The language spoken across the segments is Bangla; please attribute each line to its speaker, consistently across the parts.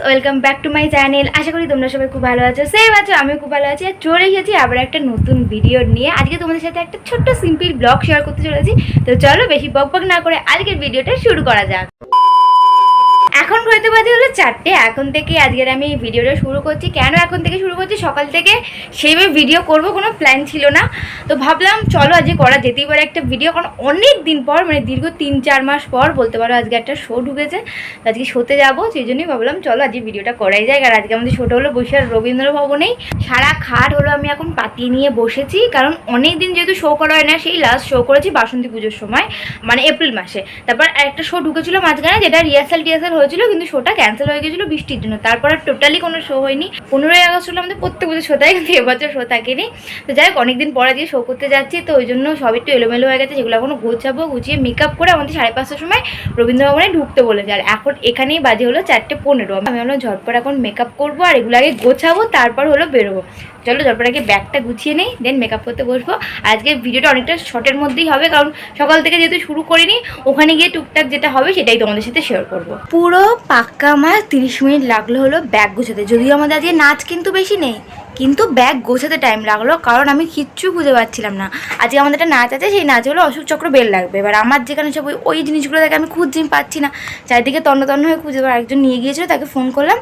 Speaker 1: Welcome back to my channel. আশা করি তোমরা সবাই খুব ভালো আছো, সেম আছো, আমিও খুব ভালো আছি। আর চলে এসেছি আবার একটা নতুন ভিডিও নিয়ে। আজকে তোমাদের সাথে একটা ছোট্ট সিম্পল ব্লগ শেয়ার করতে চলেছি। তো চলো বেশি বকবক না করে আজকের ভিডিওটা শুরু করা যাক। এখন ঘড়িতে বাজে হলো 4টে। এখন থেকে আজকের আমি ভিডিওটা শুরু করছি। কেন এখন থেকে শুরু করছি? সকাল থেকে সেইভাবে ভিডিও করব কোনো প্ল্যান ছিল না, তো ভাবলাম চলো আজকে করা যেতেই পারে একটা ভিডিও। কারণ অনেক দিন পর, মানে দীর্ঘ 3-4 মাস পর বলতে পারো, আজকে একটা শো ঢুকেছে। আজকে শোতে যাবো, সেই জন্যই ভাবলাম চলো আজকে ভিডিওটা করাই যায়। আর আজকে আমাদের শোটা হলো বৈশাখ রবীন্দ্র ভবনেই। সারা খাট হলো আমি এখন পাতিয়ে নিয়ে বসেছি, কারণ অনেক দিন যেহেতু শো করা হয় না। সেই লাস্ট শো করেছি বাসন্তী পুজোর সময়, মানে এপ্রিল মাসে। তারপর একটা শো ঢুকেছিল মাঝখানে, যেটা রিহার্সাল হয়েছিল, কিন্তু শোটা ক্যান্সেল হয়ে গেছিলো বৃষ্টির জন্য। তারপর আর টোটালি কোনো শো হয়নি। 15ই আগস্ট হলো আমাদের প্রত্যেক বছর শো থাকে, কিন্তু এবছর শো থাকেনি। তো যাই হোক, অনেকদিন পরে দিয়ে শো করতে যাচ্ছি, তো ওই জন্য সব একটু এলোমেলো হয়ে গেছে। যেগুলো এখনো গোছাবো, গুছিয়ে মেকআপ করে আমাদের 5:30টার সময় রবীন্দ্র ভবনে ঢুকতে বলেছে। আর এখন এখানেই বাজে হলো 4:15। আমি হলো ঝটপট এখন মেকআপ করবো, আর এগুলো আগে গোছাবো, তারপর হলো বেরোবো। চলো ঝটপট আগে ব্যাগটা গুছিয়ে নেই, দেন মেকআপ করতে বসবো। আজকে ভিডিওটা অনেকটা শর্টের মধ্যেই হবে, কারণ সকাল থেকে যেহেতু শুরু করিনি, ওখানে গিয়ে টুকটাক যেটা হবে সেটাই তোমাদের সাথে শেয়ার করবো। পুরো পাক্কা আমার 30 মিনিট লাগলো হলো ব্যাগ গোছাতে। যদিও আমাদের আজকে নাচ কিন্তু বেশি নেই, কিন্তু ব্যাগ গোছাতে টাইম লাগলো, কারণ আমি কিচ্ছু খুঁজে পাচ্ছিলাম না। আজকে আমাদের একটা নাচ আছে, সেই নাচ হলো অশোক চক্র বেল লাগবে। এবার আমার যেখানে সব ওই জিনিসগুলো দেখে আমি খুঁজছি, পাচ্ছি না। চারিদিকে তন্ন হয়ে খুঁজে, এবার একজন নিয়ে গিয়েছিলো, তাকে ফোন করলাম,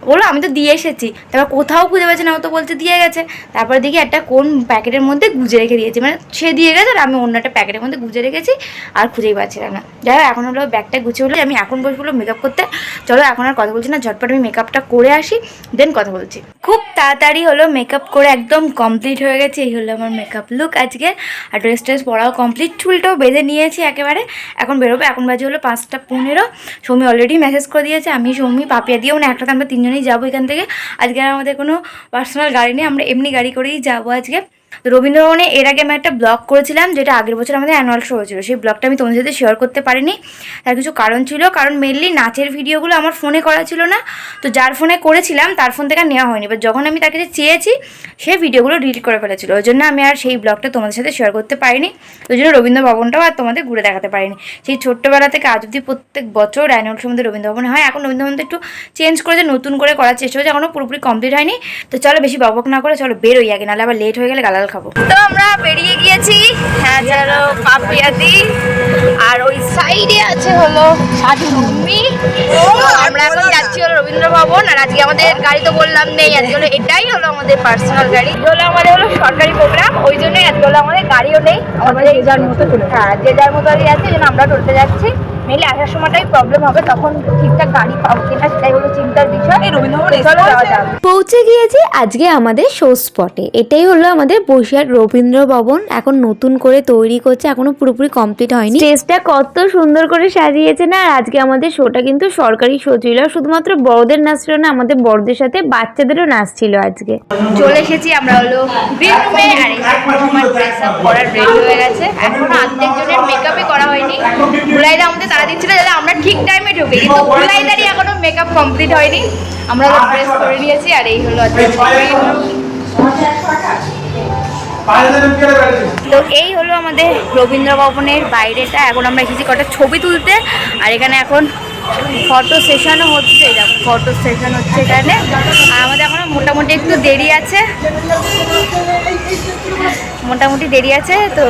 Speaker 1: বললো আমি তো দিয়ে এসেছি। তারপর কোথাও খুঁজে পাচ্ছি না, ও তো বলছে দিয়ে গেছে। তারপরে দেখি একটা কোন প্যাকেটের মধ্যে গুজে রেখে দিয়েছে, মানে সে দিয়ে গেছে আর আমি অন্য একটা প্যাকেটের মধ্যে গুজে রেখেছি, আর খুঁজেই পাচ্ছিলাম না। যাই হোক, এখন হলো ব্যাগটা গুছিয়ে হলো আমি এখন বসবো মেকআপ করতে। চলো এখন আর কথা বলছি না, ঝটপট আমি মেকআপটা করে আসি, দেন কথা বলছি। খুব তাড়াতাড়ি হলো মেকআপ করে একদম কমপ্লিট হয়ে গেছে। এই হলো আমার মেকআপ লুক আজকে। আর ড্রেস পরাও কমপ্লিট, চুলটাও বেঁধে নিয়েছি একেবারে। এখন বেরোবো। এখন বাজে হলো 5:15। সৌমি অলরেডি মেসেজ করে দিয়েছে। আমি, সৌমি, পাপিয়া দিয়ে, মানে একটাতে আমরা 3জনই যাবো এখান থেকে। আজকে আর আমাদের কোনো পার্সোনাল গাড়ি নেই, আমরা এমনি গাড়ি করেই যাবো আজকে। তো রবীন্দ্রভবনে এর আগে আমি একটা ব্লগ করেছিলাম, যেটা আগের বছর আমাদের অ্যানুয়াল শো হয়েছিল। সেই ব্লগটা আমি তোমাদের সাথে শেয়ার করতে পারিনি। তার কিছু কারণ ছিল, কারণ মেনলি নাচের ভিডিওগুলো আমার ফোনে করা ছিল না। তো যার ফোনে করেছিলাম তার ফোন থেকে নেওয়া হয়নি। এবার যখন আমি তাকে চেয়েছি, সে ভিডিওগুলো ডিলিট করে ফেলেছিল। ওই জন্য আমি আর সেই ব্লগটা তোমাদের সাথে শেয়ার করতে পারিনি। ওই জন্য রবীন্দ্র ভবনটাও আর তোমাদের ঘুরে দেখাতে পারিনি। সেই ছোট্টবেলা থেকে আজ অব্দি প্রত্যেক বছর অ্যানুয়াল শো আমাদের রবীন্দ্র ভবনে হয়। এখন রবীন্দ্র ভবনটা একটু চেঞ্জ করে নতুন করে করার চেষ্টা হচ্ছে, এখনও পুরোপুরি কমপ্লিট হয়নি। তো চলো বেশি বকবক না করে চলো বেরোই আগে, নাহলে আবার লেট হয়ে গেলে গালাল খাবো। তো আমরা বেরিয়ে গিয়েছি। হ্যাঁ, চলো পাপিয়াদি। আর ওই সাইডে আছে হলো সাথী। আমরা এখন যাচ্ছি হলো রবীন্দ্র ভবন। আর আজকে আমাদের গাড়ি তো বললাম নেই, আজকে হলো এটাই হলো আমাদের পার্সোনাল গাড়ি। হলো আমাদের হলো সরকারি প্রোগ্রাম, ওই জন্যই আজকে হলো আমাদের গাড়িও নেই। আমাদের যে যার মতো, হ্যাঁ যে যার মতো আছে, এই জন্য আমরা টলতে যাচ্ছি। মেনলি আসার সময়টাই প্রবলেম হবে, তখন ঠিকঠাক গাড়ি পাবো কিনা সেটাই হলো চিন্তার বিষয়।
Speaker 2: পৌঁছে গিয়েছি আজকে আমাদের শো স্পটে। এটাই হলো আমাদের বসিরহাট রবীন্দ্র ভবন। এখন নতুন করে তৈরি করছে, এখনো পুরোপুরি কমপ্লিট হয়নি। স্টেজটা কত সুন্দর করে সাজিয়েছে না। আর আজকে আমাদের শোটা কিন্তু সরকারি শো ছিল, শুধুমাত্র বড়দের নাচ ছিল না, আমাদের বড়দের সাথে বাচ্চাদেরও নাচ ছিল আজকে।
Speaker 1: চলে এসেছি আমরা হলো গ্রিন রুমে। আর আমার ড্রেস আপ করার রেডি হয়ে গেছে। এখনো অর্ধেক জনের মেকআপই করা হয়নি। গুলাইদা আমাদের তারা দিচ্ছিল যাতে আমরা ঠিক টাইমে ঢুকি, কিন্তু গুলাইদারই এখনো মেকআপ কমপ্লিট হয়নি। আমরা ড্রেস করে নিয়েছি। আর এই হলো তো এই হলো আমাদের রবীন্দ্র ভবনের বাইরেটা। এখন আমরা এসেছি কটা ছবি তুলতে। আর এখানে এখন ফটো সেশনও হচ্ছে, ফটো সেশন হচ্ছে এখানে। আর আমাদের এখনো মোটামুটি একটু দেরি আছে, তো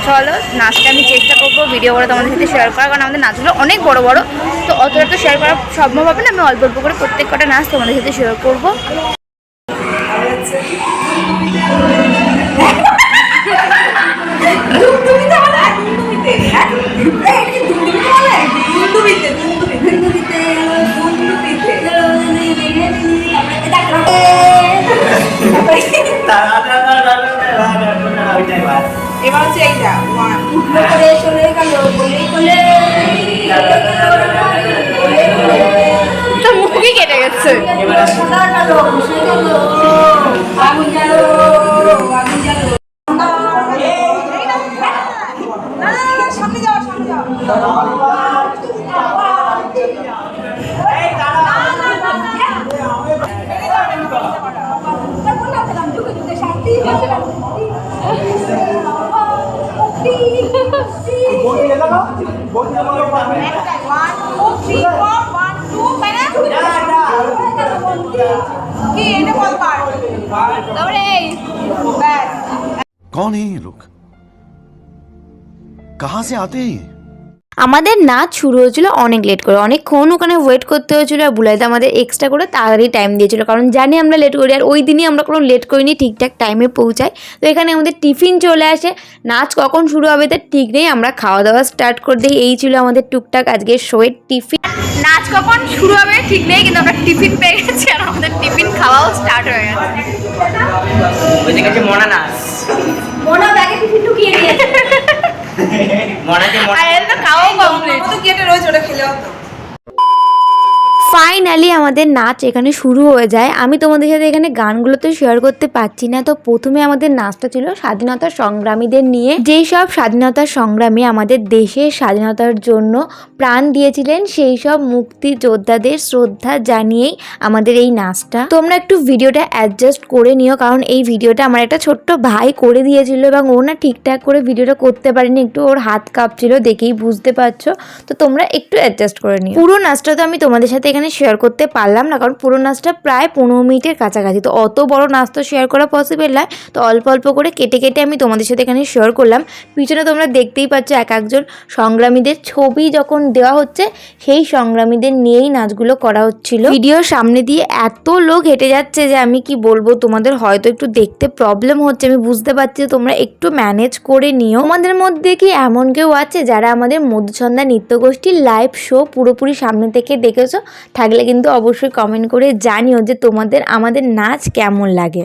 Speaker 1: চলো নাচটা আমি চেষ্টা করবো ভিডিও করে তোমাদের সাথে শেয়ার করা, কারণ আমাদের নাচগুলো অনেক বড় বড়, তো অতটা তো শেয়ার করা সম্ভব হবে না। আমি অল্প অল্প করে প্রত্যেক কটা নাচ তোমাদের সাথে শেয়ার করবো।
Speaker 3: এবার হচ্ছে এইটা
Speaker 1: মুখই কেটে গেছে।
Speaker 3: সামনে যাও, সামনে যাও। কি এটা বল পার
Speaker 1: তারপরে এই
Speaker 3: ব্যাস
Speaker 4: कौन है ये लोग कहां से आते हैं ये
Speaker 2: আমাদের নাচ শুরু হয়েছিল অনেক লেট করে, অনেকক্ষণ ওখানে ওয়েট করতে হয়েছিল। আর বুলাইতে আমাদের এক্সট্রা করে তাড়াতাড়ি টাইম দিয়েছিল, কারণ জানি আমরা লেট করি। আর ওই দিনই আমরা কোনো লেট করিনি, ঠিকঠাক টাইমে পৌঁছাই। তো এখানে আমাদের টিফিন চলে আসে, নাচ কখন শুরু হবে তার ঠিক নেই, আমরা খাওয়া দাওয়া স্টার্ট করে দিই। এই ছিল আমাদের টুকটাক আজকে শোয়ের টিফিন।
Speaker 1: নাচ কখন শুরু হবে ঠিক নেই, কিন্তু আমরা টিফিন পেয়ে গেছি আর আমাদের টিফিন খাওয়াও স্টার্ট হয়ে গেছে।
Speaker 5: বুঝে গেছে মনা নাচ
Speaker 1: মোনা ব্যাগে টিফিন ঢুকিয়ে দিয়েছে
Speaker 5: মনাকে
Speaker 1: আর এর তো খাওয়াও কমপ্লিট।
Speaker 3: তো কেটে রয়েছে ওটা খেলে হতো
Speaker 2: ফাইনালি আমাদের নাচ এখানে শুরু হয়ে যায়। আমি তোমাদের সাথে এখানে গানগুলো তো শেয়ার করতে পারছি না। তো প্রথমে আমাদের নাচটা ছিল স্বাধীনতা সংগ্রামীদের নিয়ে, যেই সব স্বাধীনতা সংগ্রামী আমাদের দেশের স্বাধীনতার জন্য প্রাণ দিয়েছিলেন, সেই সব মুক্তিযোদ্ধাদের শ্রদ্ধা জানিয়েই আমাদের এই নাচটা। তোমরা একটু ভিডিওটা অ্যাডজাস্ট করে নিও, কারণ এই ভিডিওটা আমার একটা ছোট্ট ভাই করে দিয়েছিল এবং ও না ঠিকঠাক করে ভিডিওটা করতে পারেনি, একটু ওর হাত কাঁপছিল, দেখেই বুঝতে পারছো। তো তোমরা একটু অ্যাডজাস্ট করে নিও। পুরো নাচটা তো আমি তোমাদের সাথে এখানে শেয়ার করতে পারলাম না, কারণ পুরো নাচটা প্রায় 15 মিনিটের কাছাকাছি। তো অত বড় নাচ তো শেয়ার করা পসিবল নয়, তো অল্প অল্প করে কেটে কেটে আমি তোমাদের সাথে এখানে শেয়ার করলাম। পিছনে তোমরা দেখতেই পাচ্ছ এক একজন সংগ্রামীদের ছবি যখন দেওয়া হচ্ছে, সেই সংগ্রামীদের নিয়েই নাচগুলো করা হচ্ছিল। ভিডিওর সামনে দিয়ে এত লোক হেঁটে যাচ্ছে যে আমি কি বলবো, তোমাদের হয়তো একটু দেখতে প্রবলেম হচ্ছে, আমি বুঝতে পারছি। তোমরা একটু ম্যানেজ করে নিও। তোমাদের মধ্যে কি এমন কেউ আছে যারা আমাদের মধুছন্দা নৃত্যগোষ্ঠীর লাইভ শো পুরোপুরি সামনে থেকে দেখেছো? থাকলে কিন্তু অবশ্যই কমেন্ট করে জানিও যে তোমাদের আমাদের নাচ কেমন লাগে।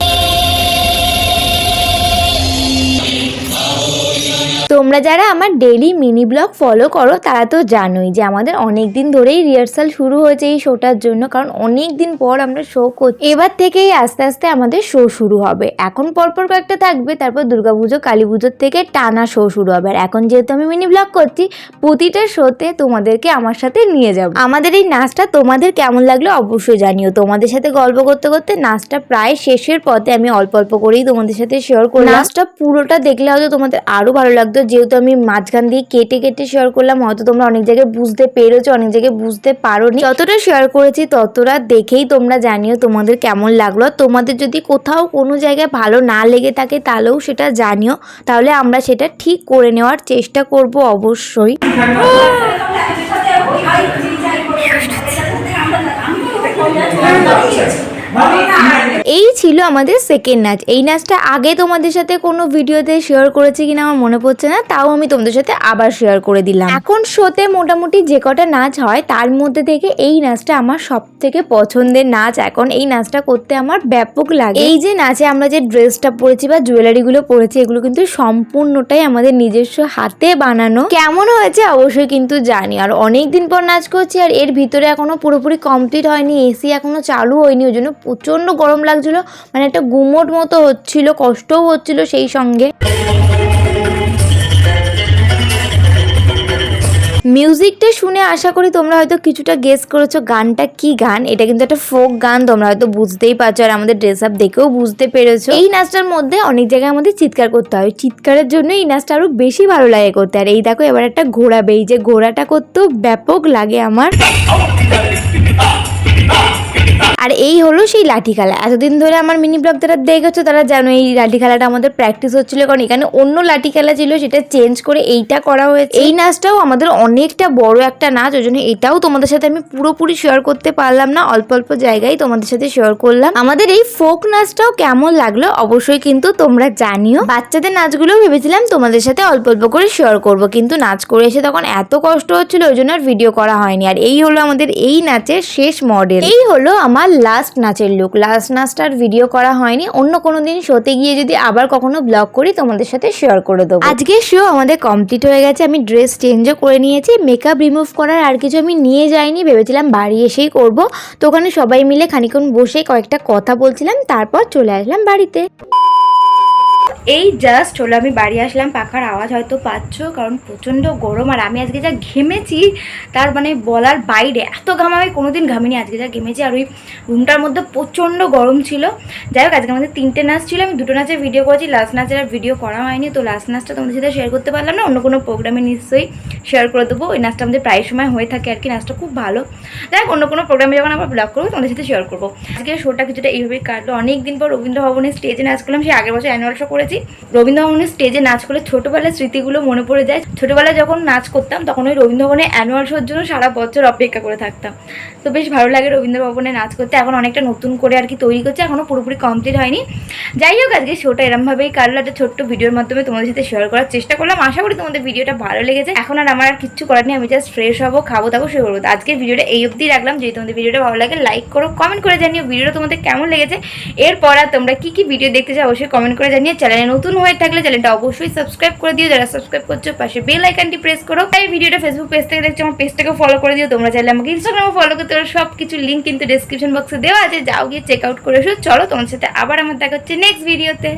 Speaker 2: তোমরা যারা আমার ডেইলি মিনি ব্লগ ফলো করো তারা তো জানোই যে আমাদের অনেক দিন ধরেই রিহার্সাল শুরু হয়েছে এই শোটার জন্য, কারণ অনেক দিন পর আমরা শো করছি। এবার থেকেই আস্তে আস্তে আমাদের শো শুরু হবে। এখন পরপর কয়েকটা থাকবে, তারপর দুর্গাপুজো কালী পুজোর থেকে টানা শো শুরু হবে। আর এখন যেহেতু আমি মিনি ব্লগ করছি, প্রতিটা শোতে তোমাদেরকে আমার সাথে নিয়ে যাব। আমাদের এই নাচটা তোমাদের কেমন লাগলো অবশ্যই জানিও। তোমাদের সাথে গল্প করতে করতে নাচটা প্রায় শেষের পথে, আমি অল্প অল্প করেই তোমাদের সাথে শেয়ার করলাম। নাচটা পুরোটা দেখলে হয়তো তোমাদের আরো ভালো লাগতো, যেহেতু আমি মাঝখান দিয়ে কেটে কেটে শেয়ার করলাম। হয়তো তোমরা অনেক জায়গায় বুঝতে পেরেছো, অনেক জায়গায় বুঝতে পারোনি। যতটা শেয়ার করেছি ততটা দেখেই তোমরা জানিও তোমাদের কেমন লাগলো। তোমাদের যদি কোথাও কোনো জায়গায় ভালো না লেগে থাকে তাহলেও সেটা জানিও, তাহলে আমরা সেটা ঠিক করে নেওয়ার চেষ্টা করব অবশ্যই। এই ছিল আমাদের সেকেন্ড নাচ। এই নাচটা আগে তোমাদের সাথে কোনো ভিডিওতে শেয়ার করেছি কিনা আমার মনে পড়ছে না, তাও আমি তোমাদের সাথে আবার শেয়ার করে দিলাম। এখন শোতে মোটামুটি যে কটা নাচ হয় তার মধ্যে থেকে এই নাচটা আমার সব থেকে পছন্দের নাচ। এখন এই নাচটা করতে আমার ব্যাপক লাগে। এই যে নাচে আমরা যে ড্রেসটা পরেছি বা জুয়েলারিগুলো পরেছি, এগুলো কিন্তু সম্পূর্ণটাই আমাদের নিজস্ব হাতে বানানো। কেমন হয়েছে অবশ্যই কিন্তু জানি। আর অনেক দিন পর নাচ করছি, আর এর ভিতরে এখনো পুরোপুরি কমপ্লিট হয়নি, এসি এখনো চালু হয়নি, ওই জন্য প্রচন্ড গরম লাগছিল, মানে একটা গুমোট মতো হচ্ছিল, কষ্টও হচ্ছিল সেই সঙ্গে। মিউজিকটা শুনে আশা করি তোমরা হয়তো কিছুটা গেস করেছো গানটা কি গান। এটা কিন্তু একটা ফোক গান, তোমরা হয়তো বুঝতেই পারছো, আর আমাদের ড্রেস আপ দেখেও বুঝতে পেরেছো। এই নাচটার মধ্যে অনেক জায়গায় আমাদের চিৎকার করতে হয়, চিৎকারের জন্য এই নাচটা আরো বেশি ভালো লাগে করতে। আর এই দেখো এবার একটা ঘোড়া বেই, যে ঘোড়াটা করতেও ব্যাপক লাগে আমার। আর এই হলো সেই লাঠি খেলা। এতদিন ধরে আমার মিনি ব্লগ যারা দেখেছো তারা জানো এই লাঠি খেলাটা আমাদের প্র্যাকটিস হচ্ছিল, কারণ এখানে অন্য লাঠি খেলা ছিল, সেটা চেঞ্জ করে এইটা করা হয়েছে। এই নাচটাও আমাদের অনেকটা বড় একটা নাচ, ওই জন্য এটাও তোমাদের সাথে আমি পুরোপুরি শেয়ার করতে পারলাম না, অল্প অল্প জায়গায় তোমাদের সাথে শেয়ার করলাম। আমাদের এই ফোক নাচটাও কেমন লাগলো অবশ্যই কিন্তু তোমরা জানিও। বাচ্চাদের নাচগুলো ভেবেছিলাম তোমাদের সাথে অল্প অল্প করে শেয়ার করব, কিন্তু নাচ করে এসে তখন এত কষ্ট হচ্ছিল, ওই জন্য আর ভিডিও করা হয়নি। আর এই হলো আমাদের এই নাচের শেষ মডেল। এই হলো আমার লাস্ট নাচের লুক। লাস্ট নাচটার ভিডিও করা হয়নি, অন্য কোনো দিন শোতে গিয়ে যদি আবার কখনো ব্লগ করি তোমাদের সাথে শেয়ার করে দেবো। আজকের শো আমাদের কমপ্লিট হয়ে গেছে, আমি ড্রেস চেঞ্জও করে নিয়েছি। মেকআপ রিমুভ করার আর কিছু আমি নিয়ে যাইনি, ভেবেছিলাম বাড়ি এসেই করব। তো ওখানে সবাই মিলে খানিকক্ষণ বসে কয়েকটা কথা বলছিলাম, তারপর চলে আসলাম বাড়িতে।
Speaker 1: এই জাস্ট হলো আমি বাড়ি আসলাম, পাখার আওয়াজ হয়তো পাচ্ছ, কারণ প্রচণ্ড গরম। আর আমি আজকে যা ঘেমেছি তার মানে বলার বাইরে, এত ঘাম আমি কোনোদিন ঘামিনি, আজকে যা ঘেমেছি। আর ওই রুমটার মধ্যে প্রচণ্ড গরম ছিল। যাই হোক, আজকে আমাদের 3টে নাচ ছিল, আমি 2টো নাচের ভিডিও করেছি, লাস্ট নাচের আর ভিডিও করা হয়নি। তো লাস্ট নাচটা তোমাদের সাথে শেয়ার করতে পারলাম না, অন্য কোনো প্রোগ্রামে নিশ্চয়ই শেয়ার করে দেবো। ওই নাচটা আমাদের প্রায় সময় হয়ে থাকে আর কি, নাচটা খুব ভালো। যাই হোক, অন্য কোনো প্রোগ্রামে যখন আবার ব্লগ করবো তোমাদের সাথে শেয়ার করবো। আজকে শোটা কিছুটা এইভাবেই কাটলো। অনেক দিন পর রবীন্দ্র ভবনের স্টেজে নাচ করলাম, সেই আগের বছর অ্যানুয়াল শো করেছি। রবীন্দ্র ভবনের স্টেজে নাচ করলে ছোটোবেলার স্মৃতিগুলো মনে পড়ে যায়। ছোটোবেলায় যখন নাচ করতাম তখন ওই রবীন্দ্র ভবনে অ্যানুয়াল শোর জন্য সারা বছর অপেক্ষা করে থাকতাম। তো বেশ ভালো লাগে রবীন্দ্র ভবনে নাচ করতে। এখন অনেকটা নতুন করে আর কি তৈরি করছে, এখনও পুরোপুরি কমপ্লিট হয়নি। যাই হোক, আজকে শোটা এরমভাবেই কাটলো, একটা ছোট্ট ভিডিওর মাধ্যমে তোমাদের সাথে শেয়ার করার চেষ্টা করলাম। আশা করি তোমাদের ভিডিওটা ভালো লেগেছে। এখন আর আমার আর কিচ্ছু করার নেই, আমি জাস্ট ফ্রেশ হবো, খাবো দাবো, শুয়ে করবো। আজকের ভিডিওটা এই অবধি রাখলাম। যদি তোমাদের ভিডিওটা ভালো লাগে লাইক করো, কমেন্ট করে জানিও ভিডিওটা তোমাদের কেমন লেগেছে। এরপর আর তোমরা কি কি ভিডিও দেখতে চাও অবশ্যই কমেন্ট করে জানিয়ে। চ্যানেলে নতুন হয়ে থাকলে চ্যানেলটা অবশ্যই সাবস্ক্রাইব করে দিও, যারা সাবস্ক্রাইব করছো পাশে বেল আইকনটি প্রেস করো। এই ভিডিওটা ফেসবুক পেজ থেকে দেখছো, আমার পেজটাকে ফলো করে দিও। তোমরা চাইলে আমাকে ইনস্টাগ্রামে ফলো করতে পারো, সব কিছু লিঙ্ক কিন্তু ডেসক্রিপশন বক্সে দেওয়া আছে, যাও গিয়ে চেক আউট করে এসো। চলো, তোমার সাথে আবার আমার দেখা হচ্ছে নেক্সট ভিডিওতে।